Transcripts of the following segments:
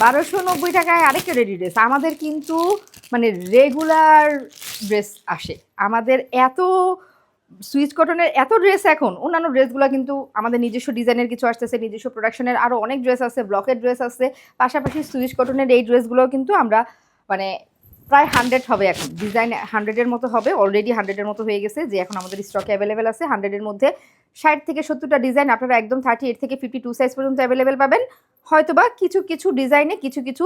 1290 টাকায় আরেকটা ready dress. আমাদের কিন্তু মানে রেগুলার ড্রেস আসে। আমাদের এত সুইচ কটনের এত ড্রেস এখন, অন্যান্য ড্রেসগুলো কিন্তু আমাদের নিজস্ব ডিজাইনের কিছু আসতেছে, নিজস্ব প্রোডাকশনের আরও অনেক ড্রেস আছে, ব্লকের ড্রেস আছে, পাশাপাশি সুইচ কটনের এই ড্রেসগুলোও কিন্তু আমরা মানে প্রায় 100 হবে এখন, ডিজাইন 100-এর মতো হবে, অলরেডি 100-এর মতো হয়ে গেছে, যে এখন আমাদের স্টকে অ্যাভেলেবেল আছে। 100-এর মধ্যে 60 থেকে 70টা ডিজাইন আপনারা একদম 38 থেকে 52 সাইজ পর্যন্ত অ্যাভেলেবেল পাবেন। হয়তোবা কিছু কিছু ডিজাইনে কিছু কিছু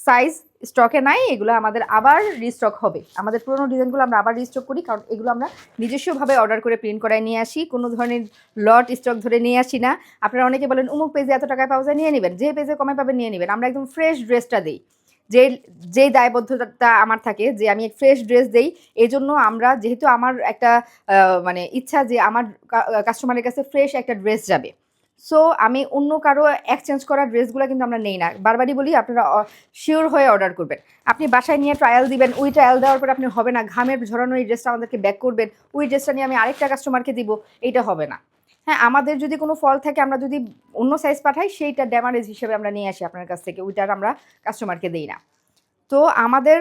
সাইজ স্টকে নাই, এগুলো আমাদের আবার রিস্টক হবে। আমাদের পুরোনো ডিজাইনগুলো আমরা আবার রিস্টক করি, কারণ এগুলো আমরা নিজস্বভাবে অর্ডার করে প্রিন্ট করায় নিয়ে আসি, কোনো ধরনের লট স্টক ধরে নিয়ে আসি না। আপনারা অনেকে বলেন অমুক পেজে এত টাকায় পাওয়া যায়, নিয়ে নেবেন, যে পেজে কমে পাবেন নিয়ে নেবেন। আমরা একদম ফ্রেশ ড্রেসটা দিই, যেই দায়বদ্ধতা আমার থাকে যে আমি ফ্রেশ ড্রেস দেই। এই জন্য আমরা, যেহেতু আমার একটা মানে ইচ্ছা যে আমার কাস্টমারের কাছে ফ্রেশ একটা ড্রেস যাবে, সো আমি অন্য কারো এক্সচেঞ্জ করা ড্রেসগুলো কিন্তু আমরা নেই না। বারবারই বলি আপনারা শিওর হয়ে অর্ডার করবেন। আপনি বাসায় নিয়ে ট্রায়াল দিবেন, ওই ট্রায়াল দেওয়ার পর আপনি হবে না, ঘামের ঝরানো এই ড্রেসটা আমাদেরকে ব্যাক করবেন, ওই ড্রেসটা নিয়ে আমি আরেকটা কাস্টমারকে দিব, এইটা হবে না। হ্যাঁ, আমাদের যদি কোনো ফল থাকে, আমরা যদি অন্য সাইজ পাঠাই, সেইটা ড্যামারেজ হিসেবে আমরা নিয়ে আসি আপনার কাছ থেকে, ওইটার আমরা কাস্টমারকে দিই না। তো আমাদের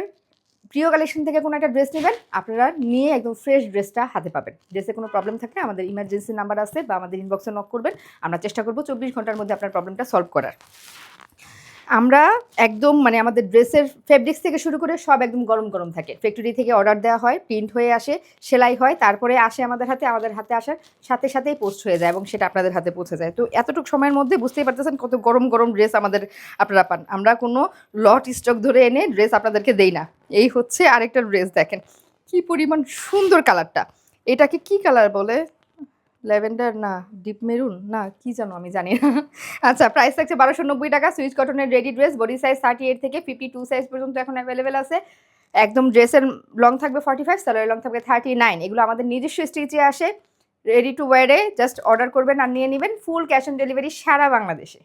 প্রিয় কালেকশন থেকে কোনো একটা ড্রেস নেবেন, আপনারা নিয়ে একদম ফ্রেশ ড্রেসটা হাতে পাবেন। ড্রেসে কোনো প্রবলেম থাকলে আমাদের ইমার্জেন্সি নাম্বার আছে, বা আমাদের ইনবক্সে নক করবেন, আমরা চেষ্টা করব 24 ঘন্টার মধ্যে আপনার প্রবলেমটা সলভ করার। আমরা একদম মানে আমাদের ড্রেসের ফেব্রিক্স থেকে শুরু করে সব একদম গরম গরম থাকে। ফ্যাক্টরি থেকে অর্ডার দেওয়া হয়, প্রিন্ট হয়ে আসে, সেলাই হয়, তারপরে আসে আমাদের হাতে আসার সাথে সাথেই পোস্ট হয়ে যায় এবং সেটা আপনাদের হাতে পৌঁছে যায়। তো এতটুকু সময়ের মধ্যে বুঝতেই পারতেছেন কত গরম গরম ড্রেস আমাদের আপনারা পান। আমরা কোনো লট স্টক ধরে এনে ড্রেস আপনাদেরকে দেই না। এই হচ্ছে আরেকটা ড্রেস, দেখেন কি পরিমাণ সুন্দর কালারটা। এটাকে কি কালার বলে? ল্যাভেন্ডার না, ডিপ মেরুন না, কি জানো আমি জানি না। আচ্ছা, প্রাইস থাকছে 1290 টাকা। সুইচ কটনের রেডি ড্রেস, বডি সাইজ 38 থেকে 52 সাইজ পর্যন্ত এখন অ্যাভেলেবেল আছে। একদম ড্রেসের লং থাকবে 45, সালোয়ারের লং থাকবে 39। এগুলো আমাদের নিজস্ব স্টিচে আসে, রেডি টু ওয়্যারে। জাস্ট অর্ডার করবেন আর নিয়ে নেবেন। ফুল ক্যাশ অন ডেলিভারি সারা বাংলাদেশে।